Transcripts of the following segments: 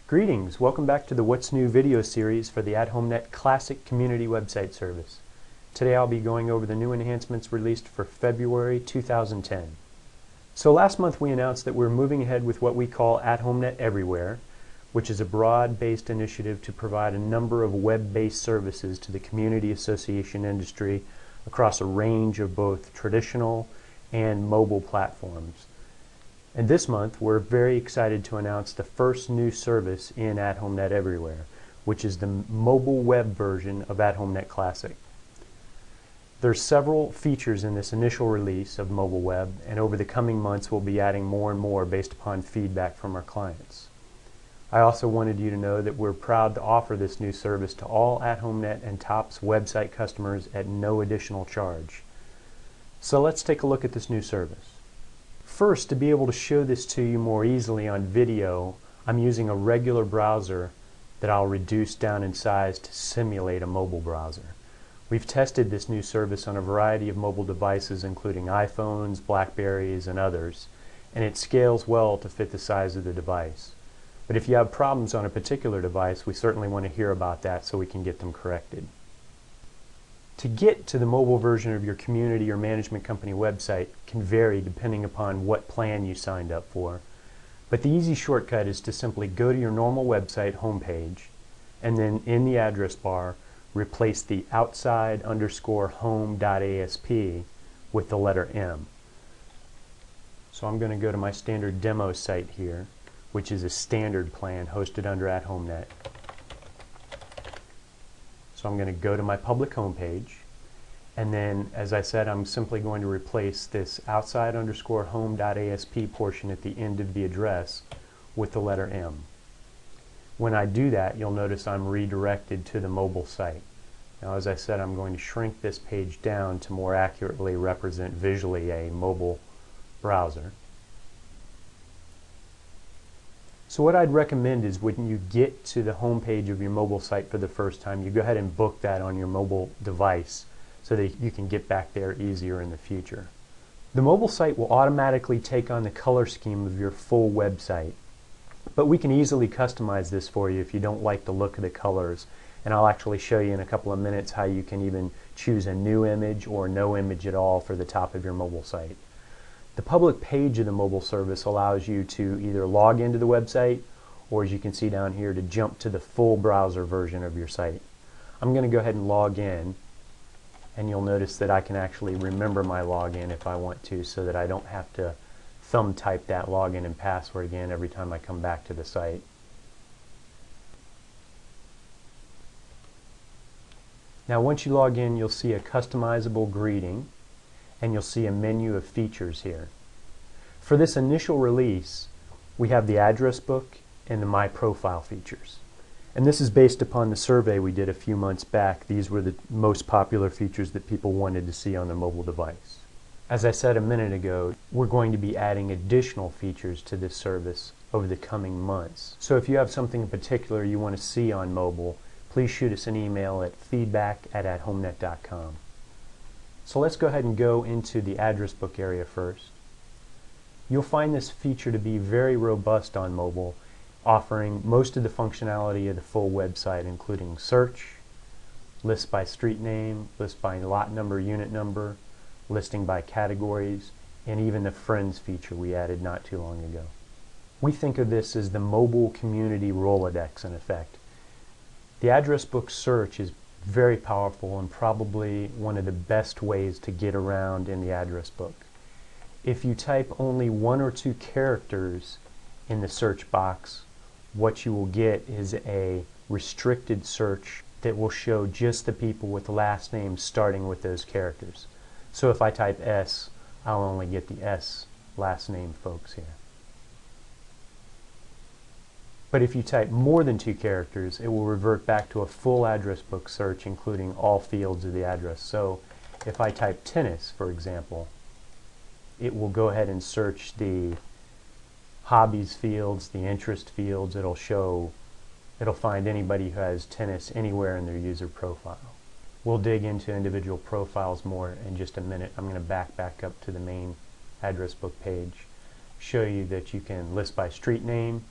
Greetings! Welcome back to the What's New video series for the AtHomeNet Classic Community Website Service. Today I'll be going over the new enhancements released for February 2010. So last month we announced that we're moving ahead with what we call AtHomeNet Everywhere, which is a broad-based initiative to provide a number of web-based services to the community association industry across a range of both traditional and mobile platforms. And this month, we're very excited to announce the first new service in AtHomeNet Everywhere, which is the mobile web version of AtHomeNet Classic. There's several features in this initial release of mobile web, and over the coming months we'll be adding more and more based upon feedback from our clients. I also wanted you to know that we're proud to offer this new service to all AtHomeNet and TOPS website customers at no additional charge. So let's take a look at this new service. First, to be able to show this to you more easily on video, I'm using a regular browser that I'll reduce down in size to simulate a mobile browser. We've tested this new service on a variety of mobile devices including iPhones, Blackberries, and others, and it scales well to fit the size of the device. But if you have problems on a particular device, we certainly want to hear about that so we can get them corrected. To get to the mobile version of your community or management company website can vary depending upon what plan you signed up for. But the easy shortcut is to simply go to your normal website homepage and then in the address bar replace the outside_home.asp with the letter M. So I'm going to go to my standard demo site here, which is a standard plan hosted under AtHomeNet. So I'm going to go to my public homepage, and then, as I said, I'm simply going to replace this outside_home.asp portion at the end of the address with the letter M. When I do that, you'll notice I'm redirected to the mobile site. Now, as I said, I'm going to shrink this page down to more accurately represent visually a mobile browser. So what I'd recommend is when you get to the home page of your mobile site for the first time, you go ahead and book that on your mobile device so that you can get back there easier in the future. The mobile site will automatically take on the color scheme of your full website, but we can easily customize this for you if you don't like the look of the colors, and I'll actually show you in a couple of minutes how you can even choose a new image or no image at all for the top of your mobile site. The public page of the mobile service allows you to either log into the website or, as you can see down here, to jump to the full browser version of your site. I'm going to go ahead and log in, and you'll notice that I can actually remember my login if I want to so that I don't have to thumb type that login and password again every time I come back to the site. Now once you log in, you'll see a customizable greeting, and you'll see a menu of features here. For this initial release, we have the address book and the My Profile features. And this is based upon the survey we did a few months back. These were the most popular features that people wanted to see on their mobile device. As I said a minute ago, we're going to be adding additional features to this service over the coming months. So if you have something in particular you want to see on mobile, please shoot us an email at feedback@athomenet.com. So let's go ahead and go into the address book area first. You'll find this feature to be very robust on mobile, offering most of the functionality of the full website, including search, list by street name, list by lot number, unit number, listing by categories, and even the friends feature we added not too long ago. We think of this as the mobile community Rolodex in effect. The address book search is very powerful and probably one of the best ways to get around in the address book. If you type only 1 or 2 characters in the search box, what you will get is a restricted search that will show just the people with last names starting with those characters. So if I type S, I'll only get the S last name folks here. But if you type more than 2 characters, it will revert back to a full address book search including all fields of the address. So if I type tennis, for example, it will go ahead and search the hobbies fields, the interest fields. It'll find anybody who has tennis anywhere in their user profile. We'll dig into individual profiles more in just a minute. I'm going to back up to the main address book page, show you that you can list by street name,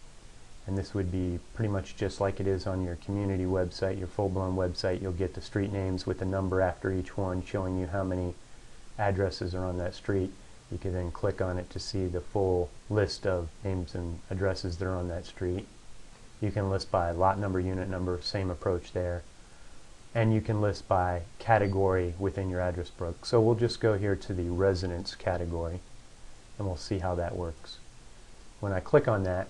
And this would be pretty much just like it is on your community website, your full-blown website. You'll get the street names with a number after each one showing you how many addresses are on that street. You can then click on it to see the full list of names and addresses that are on that street. You can list by lot number, unit number, same approach there. And you can list by category within your address book. So we'll just go here to the residence category and we'll see how that works. When I click on that,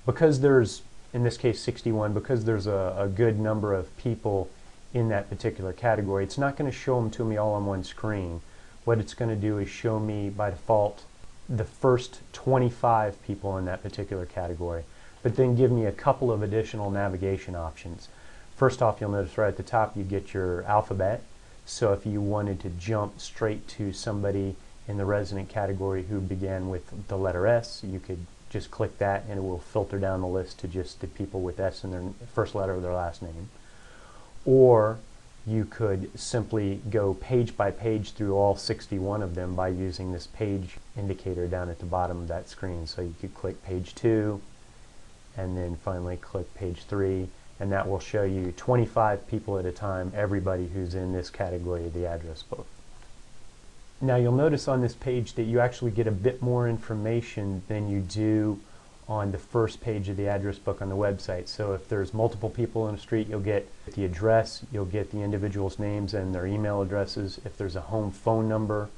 because there's, in this case 61, because there's a good number of people in that particular category, it's not going to show them to me all on one screen. What it's going to do is show me by default the first 25 people in that particular category, but then give me a couple of additional navigation options. First off, you'll notice right at the top you get your alphabet. So if you wanted to jump straight to somebody in the resident category who began with the letter S, you could just click that and it will filter down the list to just the people with S in their first letter of their last name. Or you could simply go page by page through all 61 of them by using this page indicator down at the bottom of that screen. So you could click page 2 and then finally click page 3, and that will show you 25 people at a time, everybody who's in this category of the address book. Now you'll notice on this page that you actually get a bit more information than you do on the first page of the address book on the website. So if there's multiple people in a street, you'll get the address, you'll get the individual's names and their email addresses. If there's a home phone number,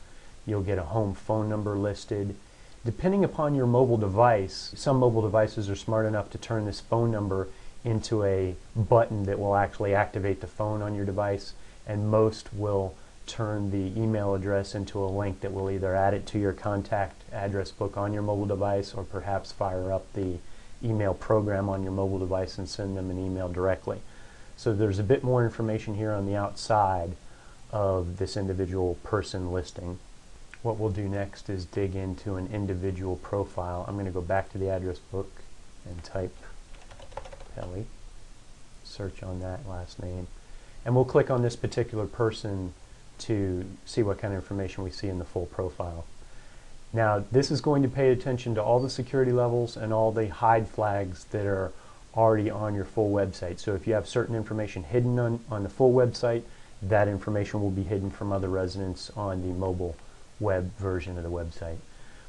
you'll get a home phone number listed. Depending upon your mobile device, some mobile devices are smart enough to turn this phone number into a button that will actually activate the phone on your device, and most will turn the email address into a link that will either add it to your contact address book on your mobile device or perhaps fire up the email program on your mobile device and send them an email directly. So there's a bit more information here on the outside of this individual person listing. What we'll do next is dig into an individual profile. I'm going to go back to the address book and type Pelly, search on that last name, and we'll click on this particular person to see what kind of information we see in the full profile. Now this is going to pay attention to all the security levels and all the hide flags that are already on your full website. So if you have certain information hidden on the full website, that information will be hidden from other residents on the mobile web version of the website.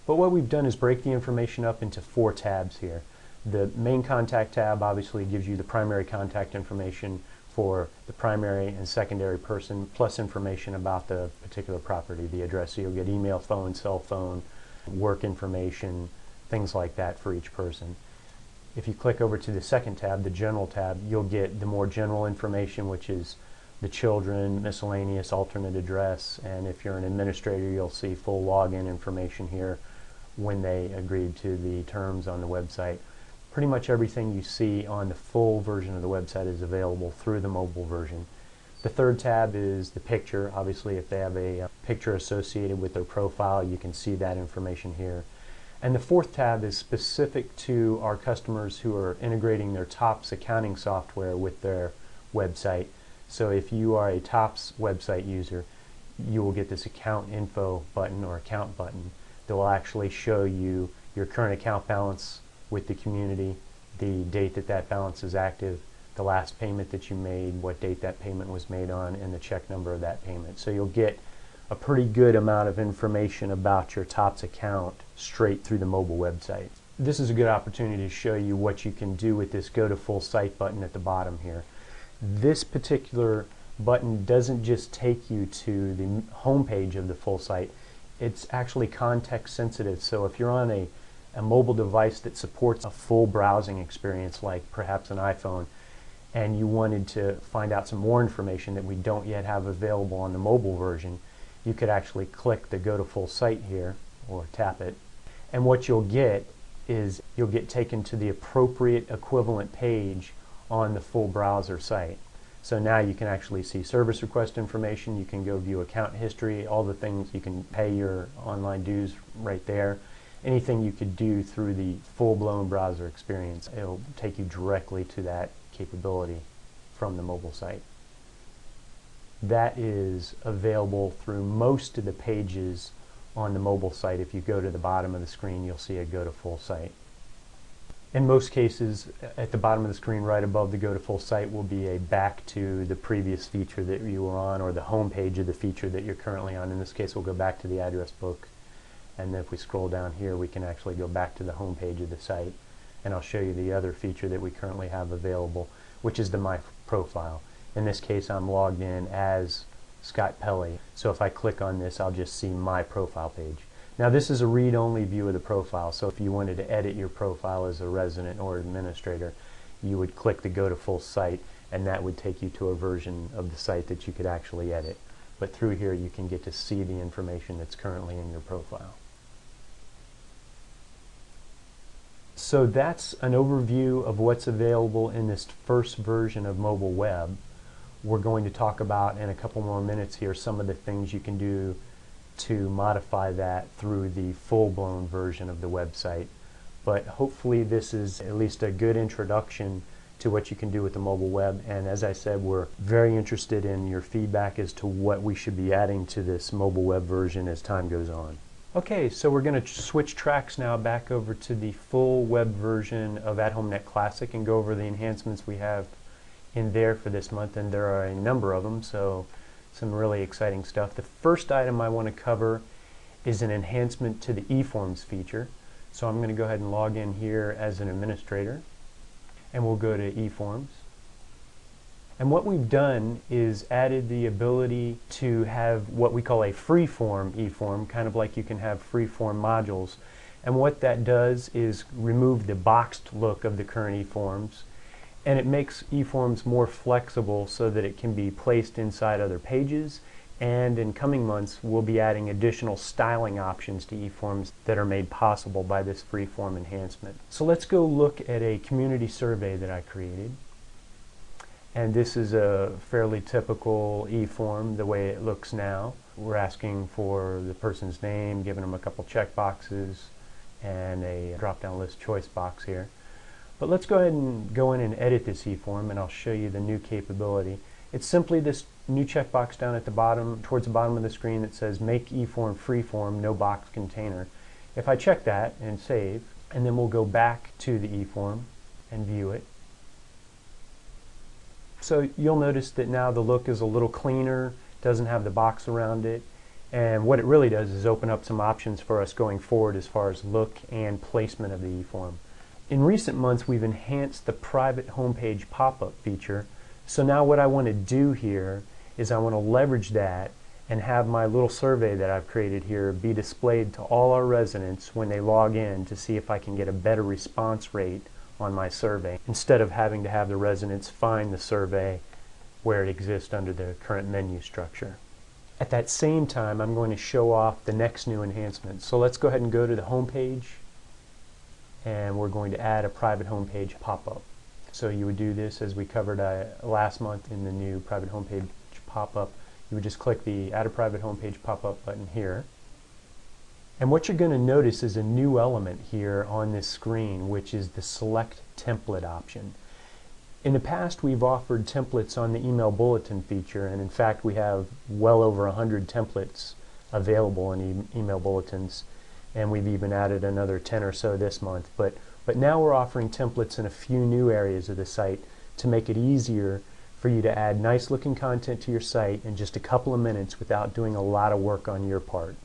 But what we've done is break the information up into 4 tabs here. The main contact tab obviously gives you the primary contact information for the primary and secondary person, plus information about the particular property, the address. So you'll get email, phone, cell phone, work information, things like that for each person. If you click over to the second tab, the general tab, you'll get the more general information, which is the children, miscellaneous, alternate address, and if you're an administrator, you'll see full login information here when they agreed to the terms on the website. Pretty much everything you see on the full version of the website is available through the mobile version. The third tab is the picture. Obviously, if they have a picture associated with their profile, you can see that information here. And the fourth tab is specific to our customers who are integrating their TOPS accounting software with their website. So if you are a TOPS website user, you will get this account info button or account button that will actually show you your current account balance with the community, the date that that balance is active, the last payment that you made, what date that payment was made on, and the check number of that payment. So you'll get a pretty good amount of information about your TOPS account straight through the mobile website. This is a good opportunity to show you what you can do with this Go to Full Site button at the bottom here. This particular button doesn't just take you to the home page of the full site, it's actually context sensitive. So if you're on a mobile device that supports a full browsing experience, like perhaps an iPhone, and you wanted to find out some more information that we don't yet have available on the mobile version, you could actually click the Go to Full Site here, or tap it, and what you'll get is you'll get taken to the appropriate equivalent page on the full browser site. So now you can actually see service request information, you can go view account history, all the things, you can pay your online dues right there. Anything you could do through the full-blown browser experience, it'll take you directly to that capability from the mobile site. That is available through most of the pages on the mobile site. If you go to the bottom of the screen, you'll see a Go to Full Site. In most cases, at the bottom of the screen right above the Go to Full Site will be a back to the previous feature that you were on, or the home page of the feature that you're currently on. In this case, we'll go back to the address book, and then if we scroll down here, we can actually go back to the home page of the site, and I'll show you the other feature that we currently have available, which is the My Profile. In this case, I'm logged in as Scott Pelley, so if I click on this, I'll just see my profile page. Now this is a read-only view of the profile, so if you wanted to edit your profile as a resident or administrator, you would click the Go to Full Site, and that would take you to a version of the site that you could actually edit. But through here you can get to see the information that's currently in your profile. So that's an overview of what's available in this first version of mobile web. We're going to talk about in a couple more minutes here some of the things you can do to modify that through the full-blown version of the website. But hopefully this is at least a good introduction to what you can do with the mobile web, and as I said, we're very interested in your feedback as to what we should be adding to this mobile web version as time goes on. Okay, so we're going to switch tracks now back over to the full web version of AtHomeNet Classic and go over the enhancements we have in there for this month, and there are a number of them, so some really exciting stuff. The first item I want to cover is an enhancement to the eForms feature. So I'm going to go ahead and log in here as an administrator, and we'll go to eForms. And what we've done is added the ability to have what we call a freeform eForm, kind of like you can have freeform modules. And what that does is remove the boxed look of the current eForms, and it makes eForms more flexible so that it can be placed inside other pages, and in coming months we'll be adding additional styling options to eForms that are made possible by this freeform enhancement. So let's go look at a community survey that I created, and this is a fairly typical eForm the way it looks now. We're asking for the person's name, giving them a couple check boxes and a drop-down list choice box here. But let's go ahead and go in and edit this eForm, and I'll show you the new capability. It's simply this new checkbox down at the bottom, towards the bottom of the screen, that says Make eForm Freeform, No Box Container. If I check that and save, and then we'll go back to the eForm and view it. So you'll notice that now the look is a little cleaner, doesn't have the box around it, and what it really does is open up some options for us going forward as far as look and placement of the eForm. In recent months, we've enhanced the private homepage pop-up feature. So now what I want to do here is I want to leverage that and have my little survey that I've created here be displayed to all our residents when they log in to see if I can get a better response rate on my survey, instead of having to have the residents find the survey where it exists under the current menu structure. At that same time, I'm going to show off the next new enhancement. So let's go ahead and go to the home page, and we're going to add a private homepage pop-up. So you would do this as we covered last month in the new private homepage pop-up. You would just click the Add a Private Homepage pop-up button here. And what you're going to notice is a new element here on this screen, which is the Select Template option. In the past, we've offered templates on the email bulletin feature, and in fact we have well over 100 templates available in email bulletins, and we've even added another 10 or so this month. But now we're offering templates in a few new areas of the site to make it easier for you to add nice looking content to your site in just a couple of minutes without doing a lot of work on your part.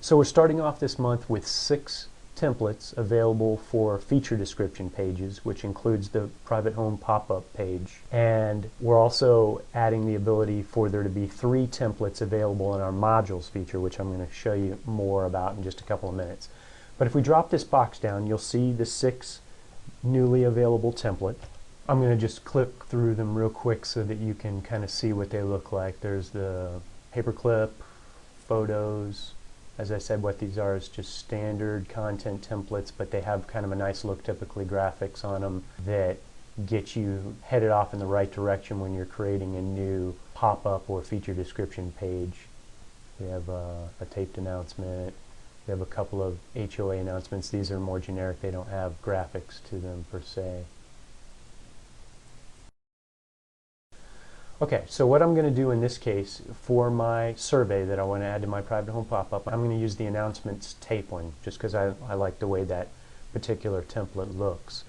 So we're starting off this month with 6 templates available for feature description pages, which includes the private home pop-up page. And we're also adding the ability for there to be 3 templates available in our modules feature, which I'm going to show you more about in just a couple of minutes. But if we drop this box down, you'll see the 6 newly available templates. I'm going to just click through them real quick so that you can kind of see what they look like. There's the paperclip, photos. As I said, what these are is just standard content templates, but they have kind of a nice look, typically graphics on them that get you headed off in the right direction when you're creating a new pop-up or feature description page. We have a taped announcement. We have a couple of HOA announcements. These are more generic. They don't have graphics to them per se. Okay, so what I'm going to do in this case for my survey that I want to add to my private home pop-up, I'm going to use the announcements tape one just because I like the way that particular template looks.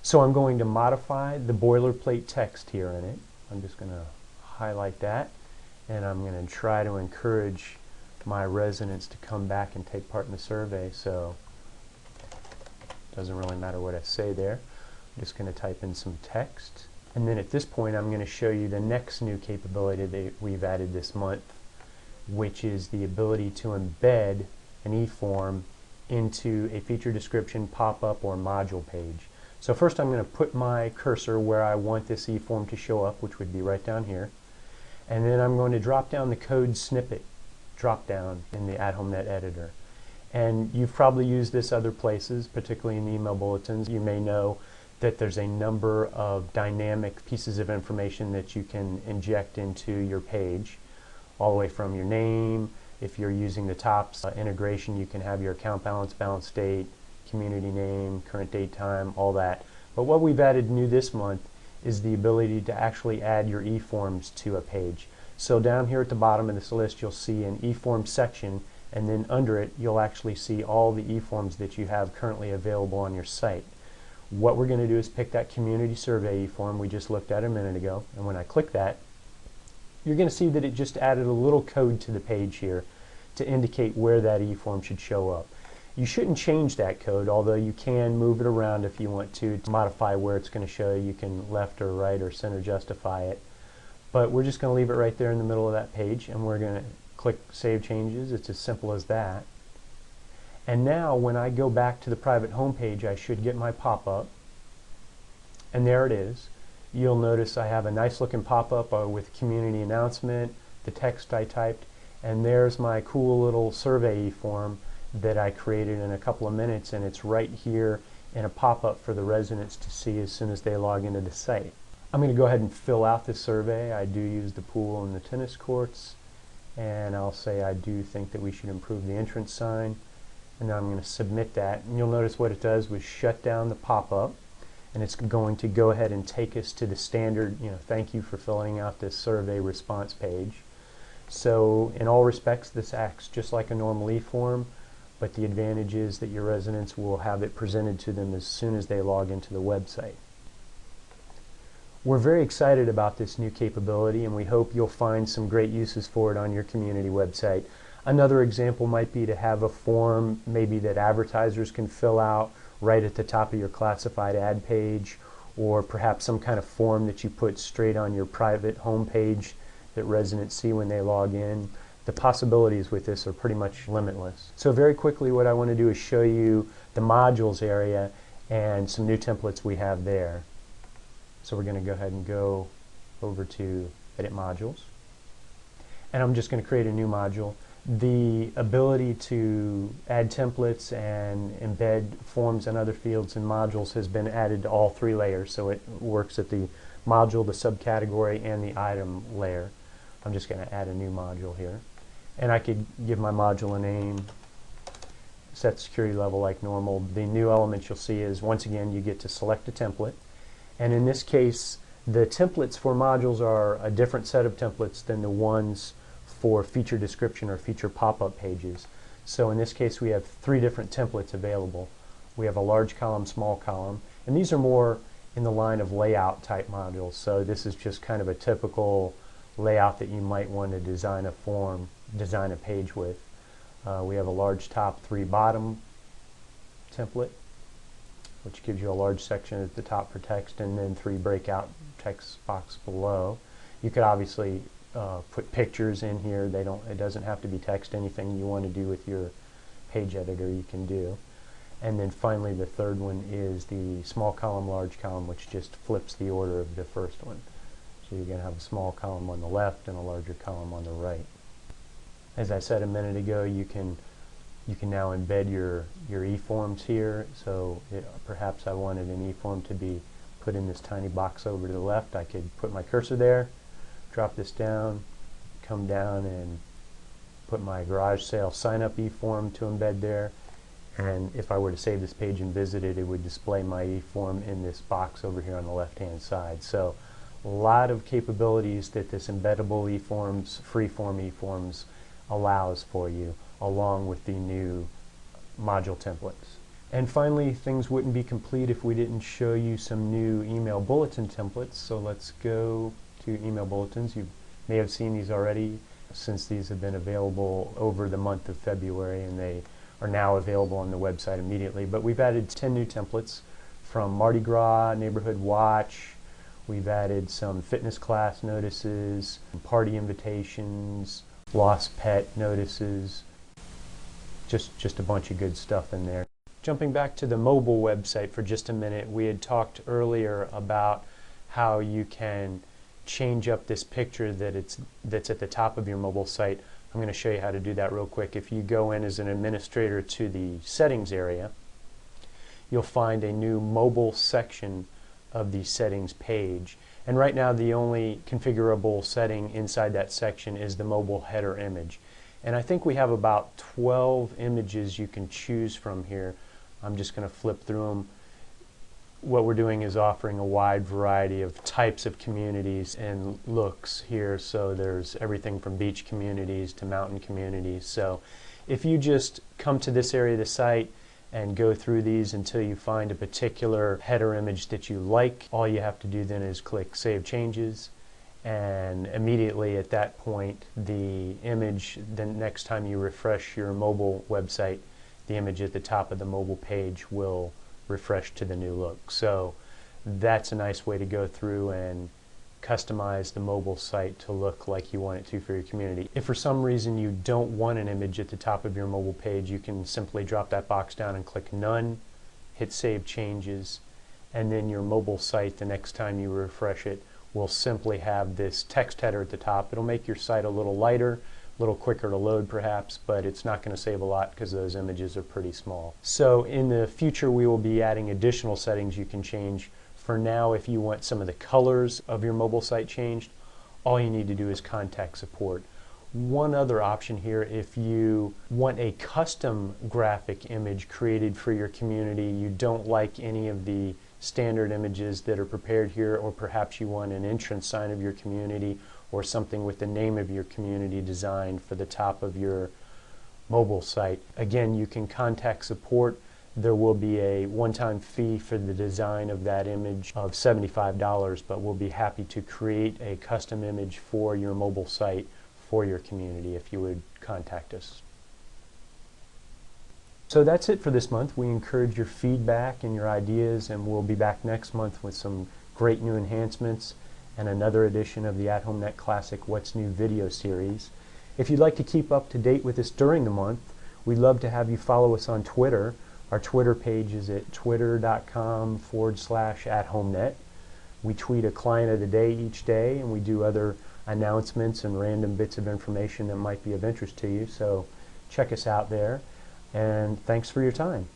So I'm going to modify the boilerplate text here in it. I'm just going to highlight that, and I'm going to try to encourage my residents to come back and take part in the survey, so it doesn't really matter what I say there. I'm just going to type in some text, and then at this point I'm going to show you the next new capability that we've added this month, which is the ability to embed an eForm into a feature description, pop-up, or module page. So first I'm going to put my cursor where I want this eForm to show up, which would be right down here, and then I'm going to drop down the Code Snippet drop down in the AtHomeNet editor. And you've probably used this other places, particularly in the email bulletins. You may know that there's a number of dynamic pieces of information that you can inject into your page, all the way from your name. If you're using the TOPS integration, you can have your account balance, balance date, community name, current date, time, all that. But what we've added new this month is the ability to actually add your eForms to a page. So down here at the bottom of this list you'll see an eForms section, and then under it you'll actually see all the eForms that you have currently available on your site. What we're going to do is pick that community survey eForm we just looked at a minute ago, and when I click that, you're going to see that it just added a little code to the page here to indicate where that eForm should show up. You shouldn't change that code, although you can move it around if you want to modify where it's going to show. You can left or right or center justify it. But we're just going to leave it right there in the middle of that page, and we're going to click Save Changes. It's as simple as that. And now when I go back to the private home page, I should get my pop-up, and there it is. You'll notice I have a nice looking pop-up with community announcement, the text I typed, and there's my cool little survey eForm that I created in a couple of minutes, and it's right here in a pop-up for the residents to see as soon as they log into the site. I'm going to go ahead and fill out this survey. I do use the pool and the tennis courts, and I'll say I do think that we should improve the entrance sign, and now I'm going to submit that. And you'll notice what it does was shut down the pop-up, and it's going to go ahead and take us to the standard, thank you for filling out this survey response page. So in all respects this acts just like a normal eForm, but the advantage is that your residents will have it presented to them as soon as they log into the website. We're very excited about this new capability, and we hope you'll find some great uses for it on your community website. Another example might be to have a form maybe that advertisers can fill out right at the top of your classified ad page, or perhaps some kind of form that you put straight on your private home page that residents see when they log in. The possibilities with this are pretty much limitless. So very quickly what I want to do is show you the modules area and some new templates we have there. So we're going to go ahead and go over to Edit Modules, and I'm just going to create a new module. The ability to add templates and embed forms and other fields and modules has been added to all three layers, so it works at the module, the subcategory, and the item layer. I'm just going to add a new module here, and I could give my module a name, set security level like normal. The new element you'll see is, once again, you get to select a template. And in this case, the templates for modules are a different set of templates than the ones for feature description or feature pop-up pages. So in this case, we have three different templates available. We have a large column, small column, and these are more in the line of layout type modules. So this is just kind of a typical layout that you might want to design a form, design a page with. We have a large top, three bottom template, which gives you a large section at the top for text, and then three breakout text box below. You could obviously put pictures in here. It doesn't have to be text. Anything you want to do with your page editor you can do. And then finally the third one is the small column, large column, which just flips the order of the first one. So you're going to have a small column on the left and a larger column on the right. As I said a minute ago, you can now embed your eForms here. So perhaps I wanted an eForm to be put in this tiny box over to the left. I could put my cursor there, drop this down, come down and put my garage sale sign up eForm to embed there. And if I were to save this page and visit it, it would display my eForm in this box over here on the left hand side. So a lot of capabilities that this embeddable eForms, freeform eForms allows for you, along with the new module templates. And finally, things wouldn't be complete if we didn't show you some new email bulletin templates. So let's go to email bulletins. You may have seen these already since these have been available over the month of February, and they are now available on the website immediately. But we've added 10 new templates from Mardi Gras, Neighborhood Watch. We've added some fitness class notices, party invitations, lost pet notices, just a bunch of good stuff in there. Jumping back to the mobile website for just a minute, we had talked earlier about how you can change up this picture that's at the top of your mobile site. I'm going to show you how to do that real quick. If you go in as an administrator to the settings area, you'll find a new mobile section of the settings page. And right now the only configurable setting inside that section is the mobile header image. And I think we have about 12 images you can choose from here. I'm just going to flip through them. What we're doing is offering a wide variety of types of communities and looks here. So there's everything from beach communities to mountain communities. So if you just come to this area of the site and go through these until you find a particular header image that you like, all you have to do then is click Save Changes, and immediately at that point the image, the next time you refresh your mobile website, the image at the top of the mobile page will refresh to the new look. So that's a nice way to go through and customize the mobile site to look like you want it to for your community. If for some reason you don't want an image at the top of your mobile page, you can simply drop that box down and click None, hit Save Changes, and then your mobile site, the next time you refresh it, will simply have this text header at the top. It'll make your site a little lighter, a little quicker to load perhaps, but it's not going to save a lot because those images are pretty small. So in the future we will be adding additional settings you can change. For now, if you want some of the colors of your mobile site changed, all you need to do is contact support. One other option here, if you want a custom graphic image created for your community, you don't like any of the standard images that are prepared here, or perhaps you want an entrance sign of your community or something with the name of your community designed for the top of your mobile site. Again, you can contact support. There will be a one-time fee for the design of that image of $75, but we'll be happy to create a custom image for your mobile site for your community if you would contact us. So that's it for this month. We encourage your feedback and your ideas, and we'll be back next month with some great new enhancements and another edition of the AtHomeNet Classic What's New video series. If you'd like to keep up to date with us during the month, we'd love to have you follow us on Twitter. Our Twitter page is at twitter.com/AtHomeNet. We tweet a client of the day each day, and we do other announcements and random bits of information that might be of interest to you. So check us out there, and thanks for your time.